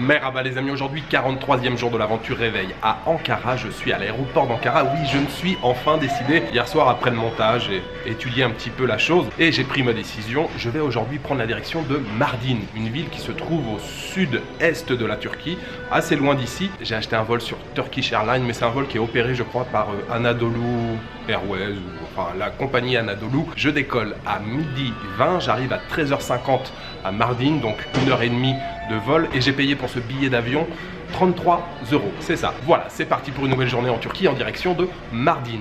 Merhaba les amis, aujourd'hui 43e jour de l'aventure réveil à Ankara. Je suis à l'aéroport d'Ankara. Oui, je me suis enfin décidé hier soir après le montage et étudier un petit peu la chose. Et j'ai pris ma décision. Je vais aujourd'hui prendre la direction de Mardin, une ville qui se trouve au sud-est de la Turquie, assez loin d'ici. J'ai acheté un vol sur Turkish Airlines, mais c'est un vol qui est opéré je crois par Anadolu Airways, enfin la compagnie Anadolu. Je décolle à 12h20, j'arrive à 13h50 à Mardin, donc 1h30 de vol, et j'ai payé pour ce billet d'avion 33 €. C'est ça. Voilà, c'est parti pour une nouvelle journée en Turquie en direction de Mardin.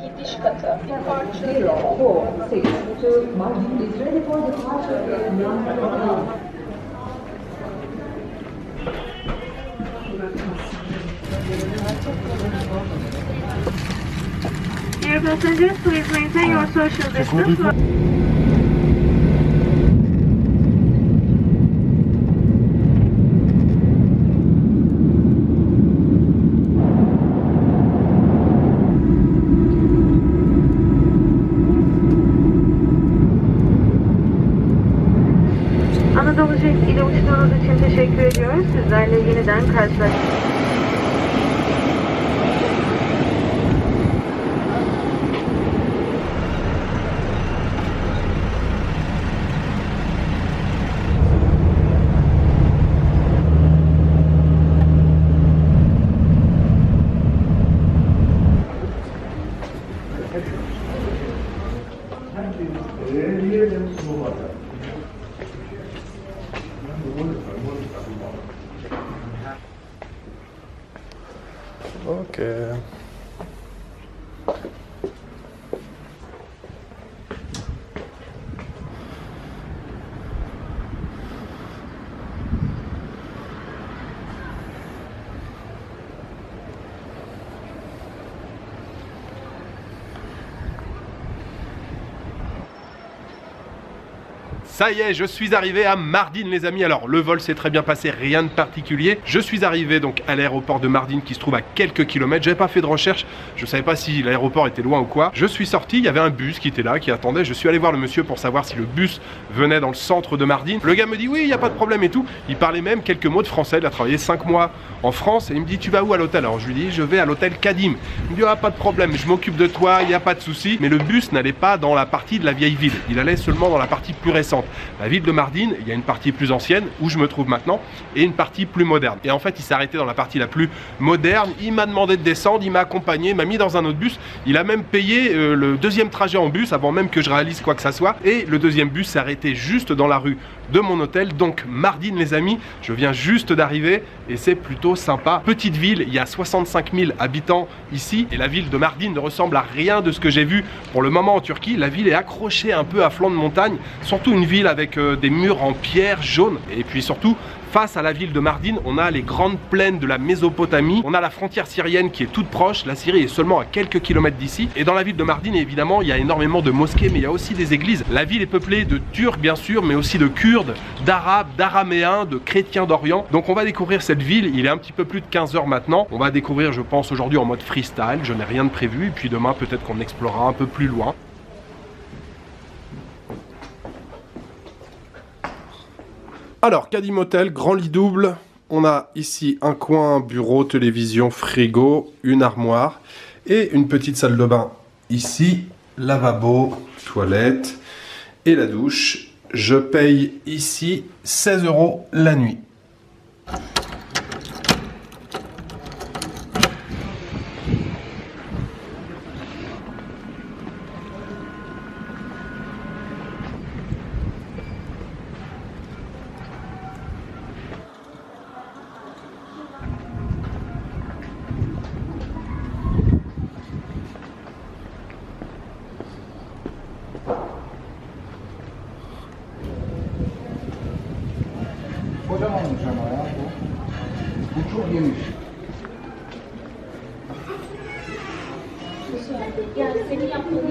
Gidiş katı. 0462 to Mardin is ready for departure. Dear passengers, please maintain your social distance. Anadolu Jet ile uçtuğunuz için teşekkür ediyoruz. Sizlerle yeniden karşılaştık. Ok. Ça y est, je suis arrivé à Mardin les amis. Alors le vol s'est très bien passé, rien de particulier. Je suis arrivé donc à l'aéroport de Mardin qui se trouve à quelques kilomètres. J'avais pas fait de recherche, je savais pas si l'aéroport était loin ou quoi. Je suis sorti, il y avait un bus qui était là, qui attendait. Je suis allé voir le monsieur pour savoir si le bus venait dans le centre de Mardin. Le gars me dit oui, il n'y a pas de problème et tout. Il parlait même quelques mots de français, il a travaillé 5 mois en France et il me dit tu vas où à l'hôtel? Alors je lui dis je vais à l'hôtel Kadim. Il me dit ah pas de problème, je m'occupe de toi, il n'y a pas de souci. Mais le bus n'allait pas dans la partie de la vieille ville, il allait seulement dans la partie plus récente. La ville de Mardin, il y a une partie plus ancienne où je me trouve maintenant et une partie plus moderne. Et en fait, il s'est arrêté dans la partie la plus moderne. Il m'a demandé de descendre, il m'a accompagné, m'a mis dans un autre bus. Il a même payé le deuxième trajet en bus avant même que je réalise quoi que ça soit. Et le deuxième bus s'est arrêté juste dans la rue de mon hôtel. Donc Mardin les amis, je viens juste d'arriver et c'est plutôt sympa. Petite ville, il y a 65 000 habitants ici et la ville de Mardin ne ressemble à rien de ce que j'ai vu pour le moment en Turquie. La ville est accrochée un peu à flanc de montagne, surtout une ville avec des murs en pierre jaune et puis surtout face à la ville de Mardin, on a les grandes plaines de la Mésopotamie, on a la frontière syrienne qui est toute proche, la Syrie est seulement à quelques kilomètres d'ici et dans la ville de Mardin évidemment il y a énormément de mosquées mais il y a aussi des églises. La ville est peuplée de Turcs bien sûr mais aussi de Kurdes, d'Arabes, d'Araméens, de chrétiens d'Orient. Donc on va découvrir cette ville, il est un petit peu plus de 15 h maintenant, on va découvrir je pense aujourd'hui en mode freestyle, je n'ai rien de prévu et puis demain peut-être qu'on explorera un peu plus loin. Alors, Kadim Hotel, grand lit double. On a ici un coin, bureau, télévision, frigo, une armoire et une petite salle de bain. Ici, lavabo, toilette et la douche. Je paye ici 16 € la nuit. Kocaman olmuş ama ya bu. Bu çok geniş. Yani senin yaptığın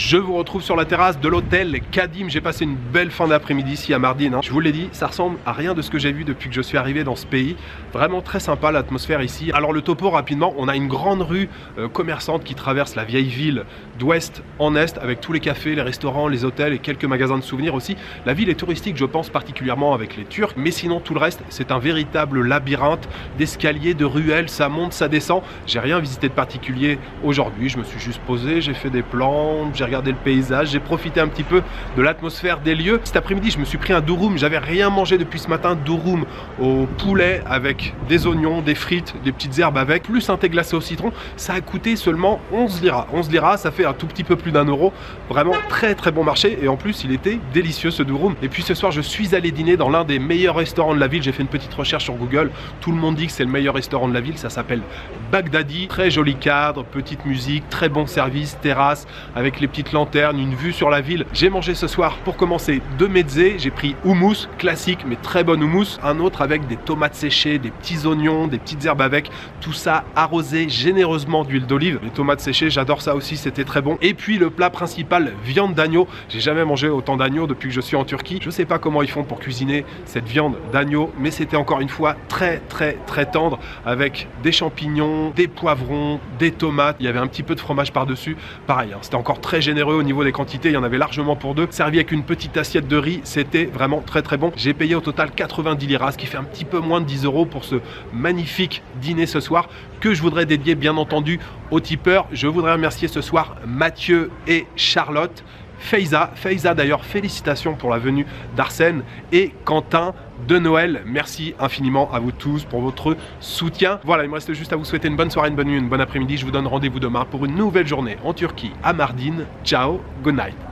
Je vous retrouve sur la terrasse de l'hôtel Kadim. J'ai passé une belle fin d'après-midi ici à Mardin, hein. Je vous l'ai dit, ça ressemble à rien de ce que j'ai vu depuis que je suis arrivé dans ce pays. Vraiment très sympa l'atmosphère ici. Alors le topo rapidement, on a une grande rue commerçante qui traverse la vieille ville d'ouest en est avec tous les cafés, les restaurants, les hôtels et quelques magasins de souvenirs aussi. La ville est touristique, je pense, particulièrement avec les Turcs, mais sinon tout le reste c'est un véritable labyrinthe d'escaliers, de ruelles, ça monte, ça descend. J'ai rien visité de particulier aujourd'hui, je me suis juste posé, j'ai fait des plans, j'ai regardé le paysage, j'ai profité un petit peu de l'atmosphère des lieux. Cet après-midi je me suis pris un durum, j'avais rien mangé depuis ce matin, durum au poulet avec des oignons, des frites, des petites herbes avec, plus un thé glacé au citron. Ça a coûté seulement 11 liras. 11 liras, ça fait un tout petit peu plus d'1 euro. Vraiment très très bon marché et en plus il était délicieux ce durum. Et puis ce soir je suis allé dîner dans l'un des meilleurs restaurants de la ville. J'ai fait une petite recherche sur Google, tout le monde dit que c'est le meilleur restaurant de la ville, ça s'appelle Baghdadi. Très joli cadre, petite musique, très bon service, terrasse avec les petites lanternes, une vue sur la ville. J'ai mangé ce soir pour commencer 2 mezzés, j'ai pris houmous classique mais très bon houmous, un autre avec des tomates séchées, des petits oignons, des petites herbes avec, tout ça arrosé généreusement d'huile d'olive. Les tomates séchées, j'adore ça aussi, c'était très bon. Et puis le plat principal, viande d'agneau. J'ai jamais mangé autant d'agneau depuis que je suis en Turquie. Je sais pas comment ils font pour cuisiner cette viande d'agneau, mais c'était encore une fois très tendre avec des champignons, des poivrons, des tomates. Il y avait un petit peu de fromage par-dessus. Pareil, hein, c'était encore très généreux au niveau des quantités. Il y en avait largement pour deux. Servi avec une petite assiette de riz, c'était vraiment très bon. J'ai payé au total 90 liras, ce qui fait un petit peu moins de 10 euros pour ce magnifique dîner ce soir que je voudrais dédier bien entendu aux tipeurs. Je voudrais remercier ce soir Mathieu et Charlotte, Faiza d'ailleurs, félicitations pour la venue d'Arsène et Quentin de Noël. Merci infiniment à vous tous pour votre soutien. Voilà, il me reste juste à vous souhaiter une bonne soirée, une bonne nuit, une bonne après-midi. Je vous donne rendez-vous demain pour une nouvelle journée en Turquie, à Mardin. Ciao, good night.